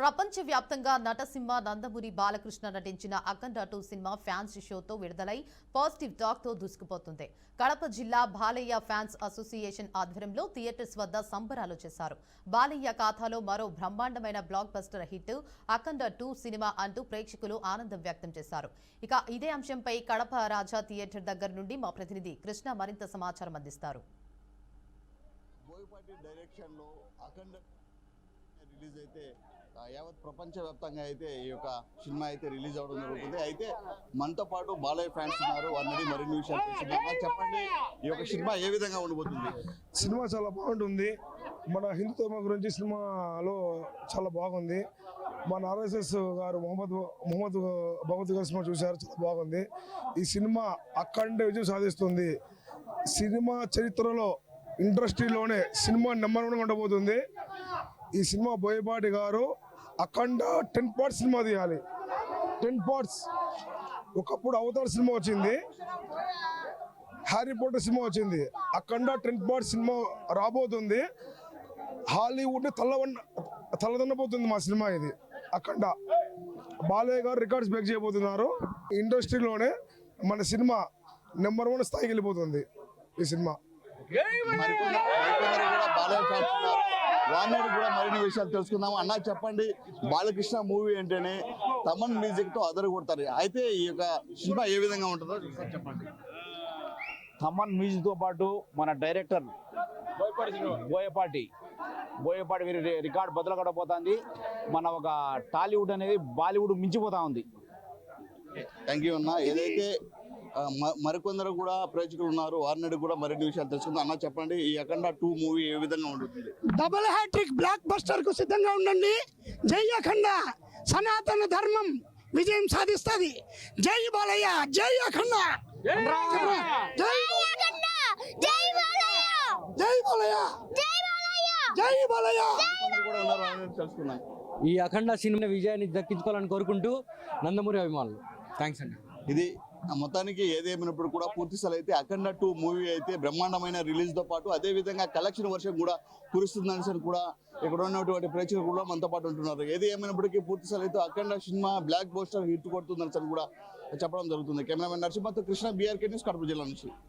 ప్రపంచవ్యాప్తంగా నటసింహ నందమూరి బాలకృష్ణ నటించిన అఖండ 2 cinema fans షోతో విడుదలై పాజిటివ్ టాక్ తో దూసుకుపోతుంది. కడప జిల్లా బాలయ్య ఫ్యాన్స్ అసోసియేషన్ ఆధ్వర్యంలో థియేటర్స్ వద్ద సంబరాలు చేశారు. బాలయ్య ఖాతాలో మరో బ్రహ్మాండమైన బ్లాక్ బస్టర్ హిట్ అఖండ 2 సినిమా అంటూ ప్రేక్షకులు ఆనందం వ్యక్తం చేశారు. ఇక ఇదే అంశంపై కడప రాజా థియేటర్ దగ్గర నుండి మా ప్రతినిధి కృష్ణ మరింత సమాచారం అందిస్తారు. రిలీజ్ అయితే యావత్ ప్రపంచవ్యాప్తంగా అయితే ఈ యొక్క సినిమా అయితే రిలీజ్ అవ్వడం జరుగుతుంది. అయితే మనతో పాటు బాలయ్య ఫ్యాన్స్ ఉన్నారు, వారిని మరిన్ని విషయాలు తెలుసుకుందాం. చెప్పండి, ఈ యొక్క సినిమా ఏ విధంగా ఉండబోతుంది? సినిమా చాలా బాగుంటుంది. మన హిందుత్వం గురించి సినిమాలో చాలా బాగుంది. మన ఆర్ఎస్ఎస్ గారు మొహమ్మద్ భగవత్ గారి సినిమా చూశారు, చాలా బాగుంది. ఈ సినిమా అఖండ విజయం సాధిస్తుంది. సినిమా చరిత్రలో ఇండస్ట్రీలోనే సినిమా నెంబర్ 1 ఉండబోతుంది. ఈ సినిమా బోయపాటి గారు అఖండ 10 పార్ట్స్ సినిమా తీయాలి. 10 పార్ట్స్. ఒకప్పుడు అవతార్ సినిమా వచ్చింది, హ్యారీ పోటర్ సినిమా వచ్చింది. అఖండ 10 పార్ట్స్ సినిమా రాబోతుంది. హాలీవుడ్ తల్లదన్నపోతుంది మా సినిమా ఇది. అఖండ బాలయ్య గారు రికార్డ్స్ బ్రేక్ చేయబోతున్నారు. ఇండస్ట్రీలోనే మన సినిమా నెంబర్ 1 స్థాయికి వెళ్ళిపోతుంది ఈ సినిమా. వారిని కూడా మరిన్ని విషయాలు తెలుసుకుందాము. అన్నా, చెప్పండి, బాలకృష్ణ మూవీ అంటేనే తమన్ మ్యూజిక్ తో అదరు కొడతారు. అయితే ఈ యొక్క సినిమా ఏ విధంగా ఉంటుందో చెప్పండి. తమన్ మ్యూజిక్ తో పాటు మన డైరెక్టర్ బోయపాటి వీరి రికార్డ్ బదులు కడపోతుంది. మన ఒక టాలీవుడ్ అనేది బాలీవుడ్ మించిపోతా ఉంది. థ్యాంక్ యూ అన్న. ఏదైతే మరికొందరు కూడా ప్రేక్షకులు ఉన్నారు, వారిని కూడా మరిన్ని విషయాలు తెలుసుకుందాం. అన్న, చెప్పండి, ఈ అఖండ 2 మూవీ ఏ విధంగా ఉంటుంది? డబుల్ హ్యాట్రిక్ బ్లాక్ బస్టర్ కు సిద్ధంగా ఉండండి. జై అఖండ, సనాతన ధర్మం విజయం సాధిస్తుంది. జై బాలయ్య, జై అఖండ, జై బాలయ్య, జై బాలయ్య. తెలుసుకుందాం. ఈ అఖండ సినిమా విజయాన్ని దక్కించుకోవాలని కోరుకుంటూ నందమూరి అభిమానులు థ్యాంక్స్ అండి. ఇది మొత్తానికి ఏదేమైనప్పుడు కూడా పూర్తి స్థాయి అయితే అఖండ 2 మూవీ అయితే బ్రహ్మాండమైన రిలీజ్ తో పాటు అదే విధంగా కలెక్షన్ వర్షం కూడా కురుస్తుందని కూడా ఇక్కడ ఉన్నటువంటి ప్రేక్షకులు కూడా మనతో పాటు ఉంటున్నారు. ఏది ఏమైనప్పటికీ పూర్తి స్థాయి అయితే Akhanda cinema blockbuster hit కొడుతుందని కూడా చెప్పడం జరుగుతుంది. కెమెరామెన్ నరసింహతో కృష్ణ, బీఆర్కే న్యూస్, కడప జిల్లా నుంచి.